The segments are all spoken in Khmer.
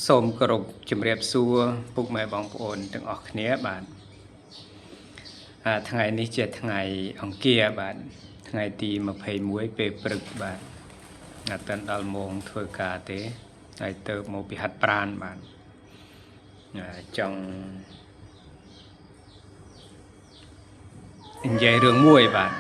សូមគោរពជំរាបសួរពុកម៉ែបងប្អូនទាំងអស់គ្នាបាទថ្ងៃនេះជាថ្ងៃអង្គារបាទថ្ងៃទី21ពេលព្រឹកបាទអត់ទាន់ដល់ម៉ោងធ្វើការទេហើយទៅមកពីហាត់ប្រាណបាទចង់និយាយរឿងមួយបាទ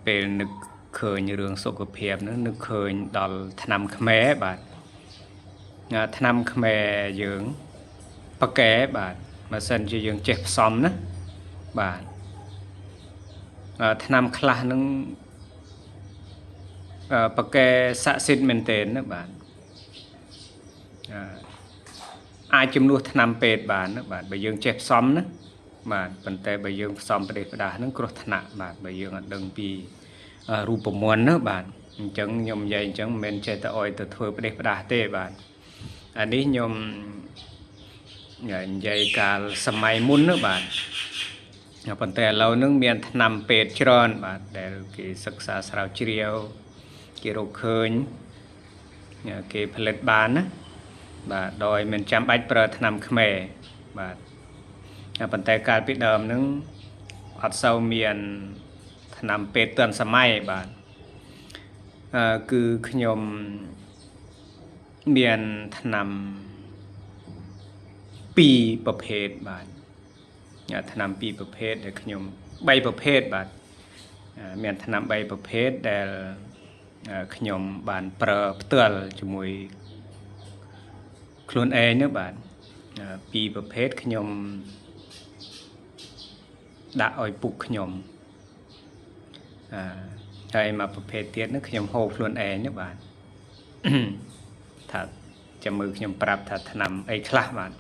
ពេលនឹកឃើញរឿងសុខភាពហ្នឹងនឹកឃើញដល់ឆ្នាំខ្មែរបាទឆ្នាំខ្មែរយើងប៉កែបាទបើសិនជាយើងចេះផ្សំណាបាទឆ្នាំខ្លះនឹងប៉កែស័ក្តិសិទ្ធិមែនទែនណាបាទអាចជំនួសឆ្នាំពេទ្យបានណាបាទបើយើងចេះផ្សំណាបាទប៉ុន្តែបើយើងផ្សំប្រទេសផ្ដាស់ហ្នឹងគ្រោះថ្នាក់បាទបើយើងអត់ដឹងពីរូបមន្តណាបាទអញ្ចឹងខ្ញុំនិយាយអញ្ចឹងមិនមែនចេះតែអោយទៅធ្វើប្រទេសផ្ដាស់ទេបាទអានេះខ្ញុំនិយាយកាលសម័យមុនណាបាទប៉ុន្តែឥឡូវហ្នឹងមានថ្នាំពេទ្យច្រើនបាទដែលគេសិក្សាស្រាវជ្រាវគេរកឃើញគេផលិតបានណាបាទដោយមិនចាំបាច់ប្រើថ្នាំខ្មែរបាទប៉ុន្តែកាលពីដើមហ្នឹងអត់សូវមានថ្នាំពេទ្យទាន់សម័យបាទគឺខ្ញុំមានថ្នាំ2ប្រភេទបាទថ្នាំ2ប្រភេទដែលខ្ញុំ3ប្រភេទបាទមានថ្នាំ3ប្រភេទដែលខ្ញុំបានប្រើផ្ទាល់ជាមួយខ្លួនឯងនោះបាទ2ប្រភេទខ្ញុំដាក់ឲ្យពុកខ្ញុំហើយមកប្រភេទទៀតនោះខ្ញុំហូបខ្លួនឯងនោះបាទថាចាំមើលខ្ញុំប្រាប់ថាថ្នាំអីខ្លះបាទ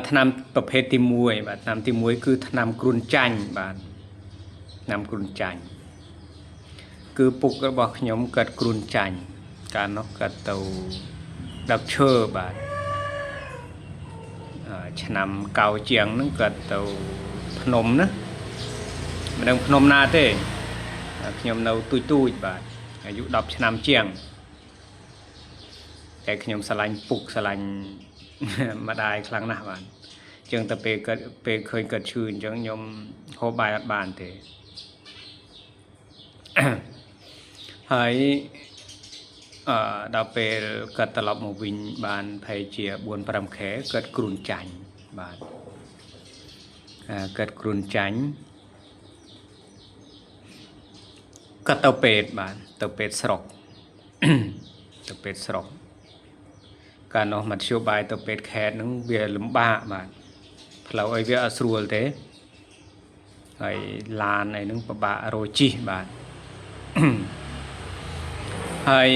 ថ្នាំប្រភេទទី1បាទថ្នាំទី1គឺថ្នាំគ្រុនចាញ់បាទថ្នាំគ្រុនចាញ់គឺពុករបស់ខ្ញុំកើតគ្រុនចាញ់កាលនោះកើតទៅដឹកឈើបាទឆ្នាំកៅជាងហ្នឹងកើតទៅភ្នំណាមិនដឹងភ្នំណាទេខ្ញុំនៅទូចបាទអាយុ10ឆ្នាំជាងតែខ្ញុំស្រឡាញ់ពុកស្រឡាញ់ម្ដាយខ្លាំងណាស់បាទអញ្ចឹងតែពេលឃើញគាត់ឈឺអញ្ចឹងខ្ញុំហូបបាយអត់បានទេហើយដល់ពេលគាត់ត្រឡប់មកវិញបានប្រហែលជា 4-5 ខែគាត់គ្រុនចាញ់បាទគាត់គ្រុនចាញ់គាត់ទៅពេទ្យបាទទៅពេទ្យស្រុកទៅពេទ្យស្រុកកាលនោះមធ្យោបាយទៅពេទ្យខេត្តហ្នឹងវាលំបាកបាទផ្លូវអីវាអត់ស្រួលទេហើយឡានអីហ្នឹងពិបាករកជិះបាទហើយ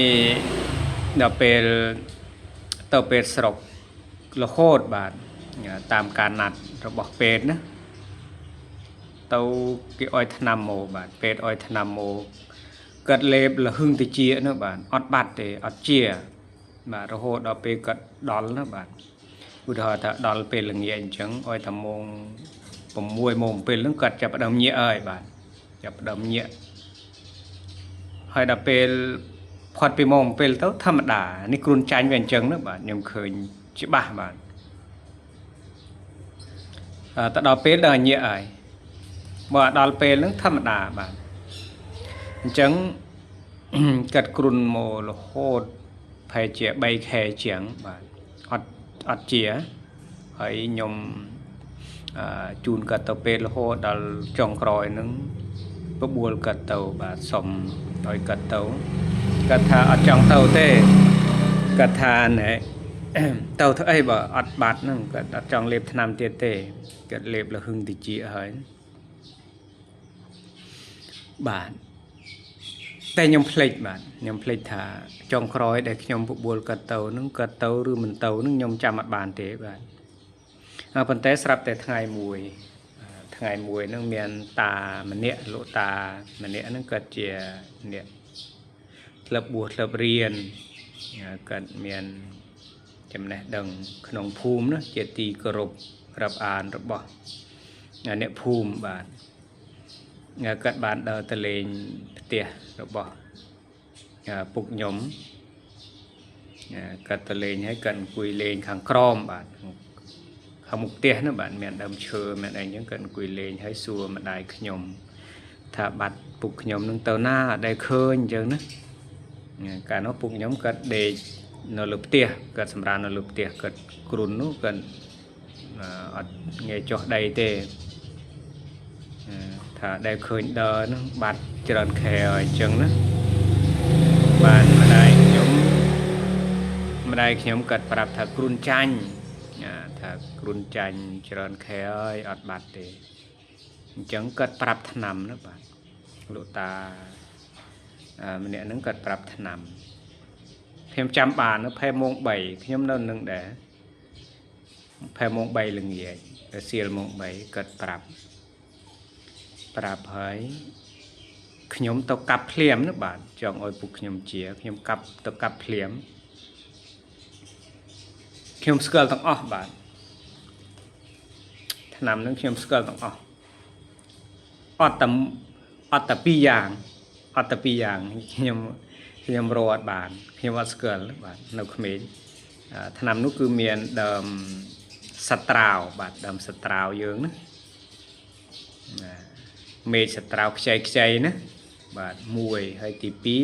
ដល់ពេលទៅពេទ្យស្រុករហូតបាទតាមការណាត់របស់ពេទ្យណាទៅគេឲ្យថ្នាំមកបាទពេទ្យឲ្យថ្នាំមកគាត់លេបលហឹងតិចនោះបាទអត់បាត់ទេអត់ជាបាទរហូតដល់ពេលគាត់ដល់ណាបាទឧទាហរណ៍ថាដល់ពេលល្ងាចអញ្ចឹងឲ្យតែម៉ោង6ម៉ោង7ហ្នឹងគាត់ចាប់ផ្ដើមញាក់ហើយបាទចាប់ផ្ដើមញាក់ហើយដល់ពេលផុតពីម៉ោង7ទៅធម្មតានេះគ្រុនចាញ់វាអញ្ចឹងណាបាទខ្ញុំឃើញច្បាស់បាទទៅដល់ពេលដល់ញាក់ហើយបើដល់ពេលហ្នឹងធម្មតាបាទអញ្ចឹងកាត់គ្រុនមករហូតប្រហែលជា3ខែជាងបាទអត់ជាហើយខ្ញុំជូនកាត់ទៅពេទ្យរហូតដល់ចុងក្រោយហ្នឹងបបួលកាត់ទៅបាទសុំឲ្យកាត់ទៅគាត់ថាអត់ចង់ទៅទេគាត់ថាណែទៅធ្វើអីបើអត់បាត់ហ្នឹងគាត់អត់ចង់លេបថ្នាំទៀតទេគាត់លេបលហឹងតិចហើយបាទតែខ្ញុំភ្លេចបាទខ្ញុំភ្លេចថាចុងក្រោយដែលខ្ញុំបបួលគាត់ទៅហ្នឹងគាត់ទៅឬមិនទៅហ្នឹងខ្ញុំចាំអត់បានទេបាទប៉ុន្តែស្រាប់តែថ្ងៃមួយហ្នឹងមានតាម្នាក់លោកតាម្នាក់ហ្នឹងគាត់ជាអ្នកក្លឹបបួសក្លឹបរៀនគាត់មានចំណេះដឹងក្នុងភូមិណាជាទីគោរពរាប់អានរបស់អ្នកភូមិបាទគាត់បានដើរទៅលេងផ្ទះរបស់ពុកខ្ញុំ กัดตะเลงให้กันกุยเลงขังกรอมบาดขามุกเตี้ยนะบาดแม่ดำเชอแม่อะไรยังกันกุยเลงให้ซัวมาได้ขยมถ้าบัดปุกขยมนึงเต้าหน้าได้เคยเจอนะการเอาปุกยมกัดเดยนลุบเตี้ยกัดสำราญนลุบเตี้ยกัดกรุนนู้กันเงยจ่อได้เตถ้าได้เคยเดินบัดเจริญแขยจังนะบานมาได้ขยมกัดปรับถ้ากรุนจันถ้ากรุนจันเจริญแขยอดบัดเตจังกัดปรับถนำนะบาดลูตามันเนี่ยนึกกัดปรับถนำเพียงจำบานนะเพมงใบขยมนั่นนึงแต่เพมงใบลึงใหญ่เสียมงใบกัดปรับเผยขยมตกกับเพลียมนะบาดจองอ้อยปุกขยมเจียขยมกับตกกับเพลียมขยมสเกลต้องอ้อบาดถนำนึงขยมสเกลต้องอ้ออดตะปีอย่างขยมโรดบาดขยมวัดสเกลบาดนกเขมรถนำนู้คือเมียนเดิมสตราวบาดเดิมสตราวเยอะนะเมษตราวใจนะบาดมวยให้ตีปี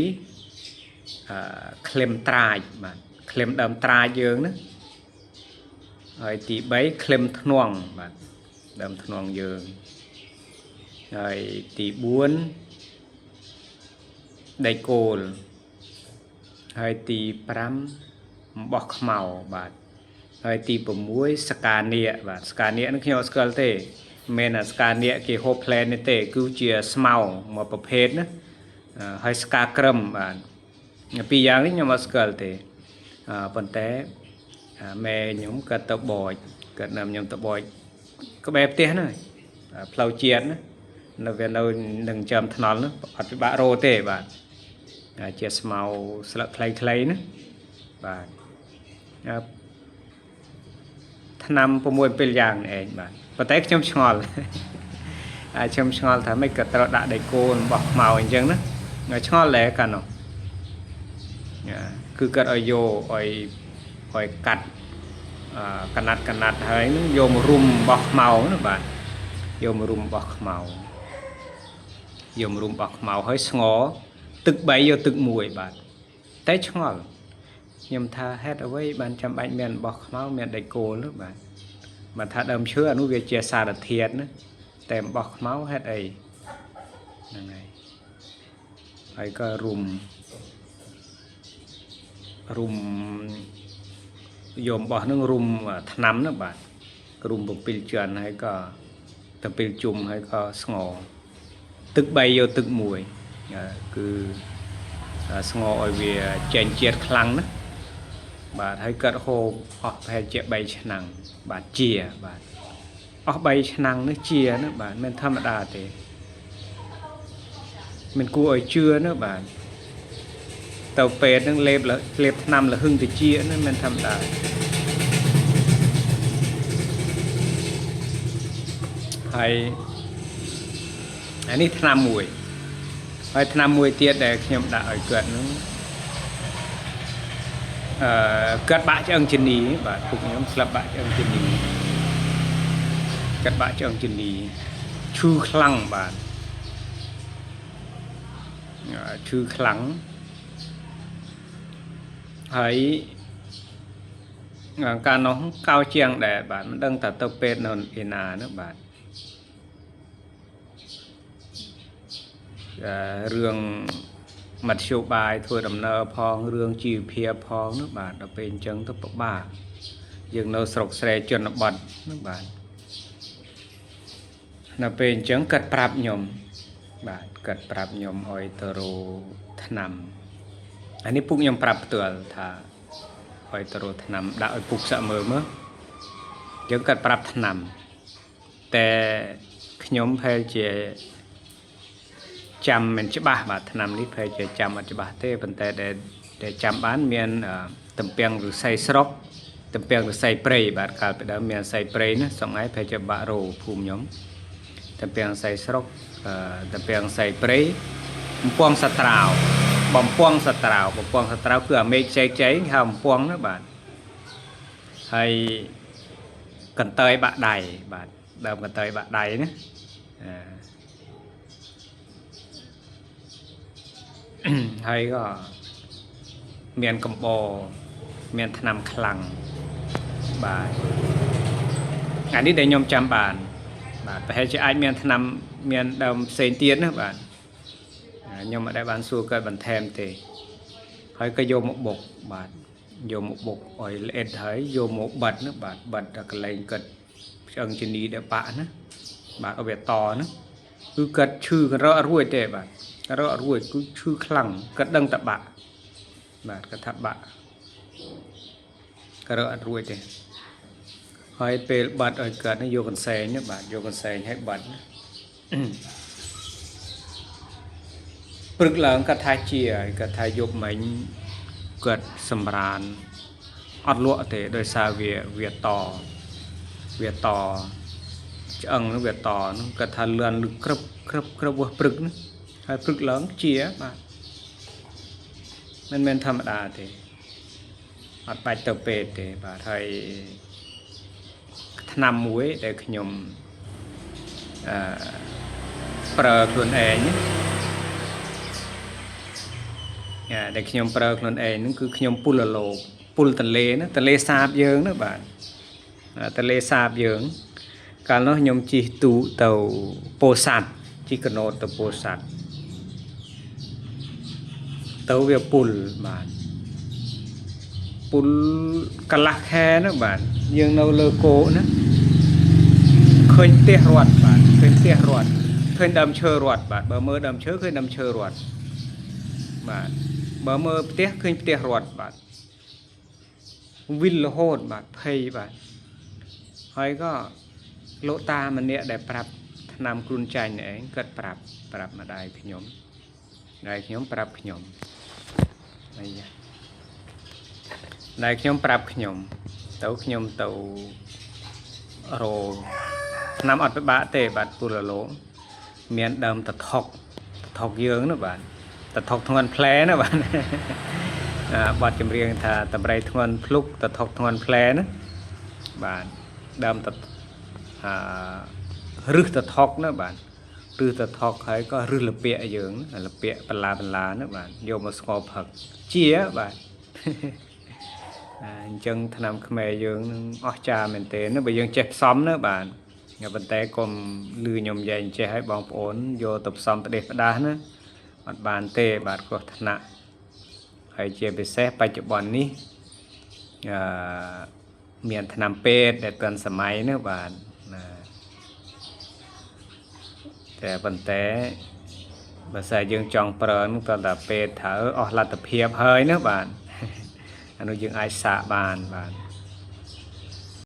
เคลมตรายบาดเคลมดำตรายเยอะนะให้ตีใบเคลมทนวงบาดดำทนวงเยอะให้ตีบ้วนได้โกลให้ตีพรำบอกเมาบาดให้ตีปมวยสกาเนียบาดสกาเนียนั่นคือสกาเตเมนสกาเนียเกี่ยวกับแพลนเตกูเจียสมามาประเภทนะให้สกากรัมบานปีอย่างนี้ยมาสกาเตปันเตแม่ยมกัดตะบอยกัดนำยมตะบอยก็แบบเตี้ยนะเพลาเจียนนะเราเวลาหนึ่งจำถนนนะอัดบะโรเตบานเจียสมาสลักคล้ายๆนะบานนำประมวลเป็นอย่างเองบานปะเต็กชมชอลทำให้เกิดตระดาได้โกนบอกเมาอย่างนั้นนะชอลแหลกันเนาะคือเกิดโยกัดกันนัดให้โยมรุมบอกเมานะบานโยมรุมบอกเมาให้สงอตึกใบโยตึกมวยบานแต่ชอลยมทาเฮ็ดเอาไว้บานจำใบเมียนบอกเมาเมียนได้โกนหรือบ้านmà thà đầm chứa nó về chia xa được thiệt nữa tem bọc máu hết ấy này ấy có rùm dòm bỏ nó rùm nắm đó bạn rùm một pil trần hay có tập pil chùm hay có ngò tức bay vô tức mùi cứ ngò ở về chèn chiết khăng đó bà thấy cất hồ hay chạy bay năng bà chia bà bay năng nó chia nữa bà mình thâm đà thế mình cua ở chưa nữa bà tàu pet nó lép năm là hưng thì chia nữa mình thâm đà hay anh ấy tham mùi hay tham mùi tiết để nhầm đã ở cận nó cắt bạ cho ông chân ní và phục nhóm slap bạ cho ông chân ní cắt bạ cho ông chân ní chư khăng bạn chư khăng thấy ca nó cao chiang để bạnมันđangตัดเป็ดนนอินานะbạnเรื่องมัดโชบายทัวดำเนินพองเรื่องจีเพียพองนึกบาทเราเป็นจังทุกปบ้ายังเราสกเสจนบัดนึกบาทเราเป็นจังกัดปรับยมบาทกัดปรับยมหอยตโรธนำอันนี้ปุ๊กยังปรับตัวท่าหอยตโรธนำได้ปุ๊กเสมอเมื่อยังกัดปรับธนำแต่ขยมเพลเจจำมันจะบ้าบาดทำนิดเพยจะจำมันจะบ้าเต้เป็นแต่จำบ้านเมียนตำเปียงหรือใส่สรกตำเปียงหรือใส่เปรย์บาดการไปเดิมเมียนใส่เปรย์นะสองไอ้เพยจะบาโรภูมิยมตำเปียงใส่สรกตำเปียงใส่เปรย์ปวงสตราว បំពងសត្រាវគឺអាមេឃចែកហៅបំពងណាបាទហើយកន្តើយបាក់ដៃបាទដើមកន្តើយបាក់ដៃណាហើយក៏មានកំបោមានថ្នាំខ្លាំងបាទអានេះដែលខ្ញុំចាំបានបាទប្រហែលជាអាចមានថ្នាំមានដើមផ្សេងទៀតណាបាទខ្ញុំមិនដែលបានសួរគាត់បន្ថែមទេហើយក៏យកមកបុកបាទយកមកបុកឲ្យល្អិតហើយយកមកបិទណាបាទបិទដល់កន្លែងគាត់ឆ្អឹងជំនីដែលបាក់ណាបាទឲ្យវាតណាគឺគាត់ឈឺក៏រកអត់រួចទេបាទរកអត់រួចគឺឈឺខ្លាំងគាត់ដឹងតែបាក់បាទគាត់ថាបាក់ក៏រកអត់រួចទេហើយពេលបាត់ឲ្យគាត់យកកន្សែងណាបាទយកកន្សែងឲ្យបាត់ព្រឹកឡើងគាត់ថាជាហើយគាត់ថាយប់មិញគាត់សម្រានអត់លក់ទេដោយសារវាតឆ្អឹងវាតហ្នឹងគាត់ថាលឿនលឹកក្រឹបព្រឹកហ្នឹងហើយព្រឹកឡើងជាបាទមិនមែនធម្មតាទេអត់បាច់ទៅពេទ្យទេបាទហើយថ្នាំមួយដែលខ្ញុំប្រើខ្លួនឯងដែលខ្ញុំប្រើខ្លួនឯងហ្នឹងគឺខ្ញុំពុលឡូពុលទន្លេណាទន្លេសាបយើងណាបាទទន្លេសាបយើងកាលនោះខ្ញុំជិះទូទៅពោធិ៍សាត់ជិះកណូតទៅពោធិ៍សាត់ទៅវាពុលបាទពុលកន្លះខែណាបាទយើងនៅលើគោណាឃើញផ្ទះរត់បាទឃើញផ្ទះរត់ឃើញដើមឈើរត់បាទបើមើលដើមឈើឃើញដើមឈើរត់បាទបើមើលផ្ទះឃើញផ្ទះរត់បាទវិលរហូតបាទភ័យបាទហើយក៏លោកតាម្នាក់ដែលប្រាប់ថ្នាំគ្រុនចាញ់ឯងគាត់ប្រាប់ម្ដាយខ្ញុំប្រាប់ខ្ញុំអីយ៉ាដែលខ្ញុំប្រាប់ខ្ញុំទៅរោថ្នាំអត់ពិបាកទេបាទពុលឡូមានដើមតថុកយើងណាបាទតថុកធ្ងន់ផ្លែណាបាទបាត់ចម្រៀងថាតម្រៃធ្ងន់ភ្លុកតថុកធ្ងន់ផ្លែណាបាទដើមរឹសតថុកណាបាទរឹសតថុកហើយក៏រឹសលពាកយើងលពាកបន្លាណាបាទយកមកស្ងោរផឹកជាបាទអញ្ចឹងថ្នាំខ្មែរយើងនឹងអស្ចារ្យមែនទែនបើយើងចេះផ្សំណាបាទប៉ុន្តែកុំលឺខ្ញុំនិយាយចេះឲ្យបងប្អូនយកទៅផ្សំផ្ដេសផ្ដាស់ណាអត់បានទេបាទគ្រោះថ្នាក់ហើយជាពិសេសបច្ចុប្បន្ននេះមានថ្នាំពេទ្យដែលទាន់សម័យណាបាទតែប៉ុន្តែបើសិនយើងចង់ប្រើនោះតើតាពេទ្យត្រូវអស់លទ្ធភាពហើយណាបាទអានោះយើងអាចសាកបានបាទ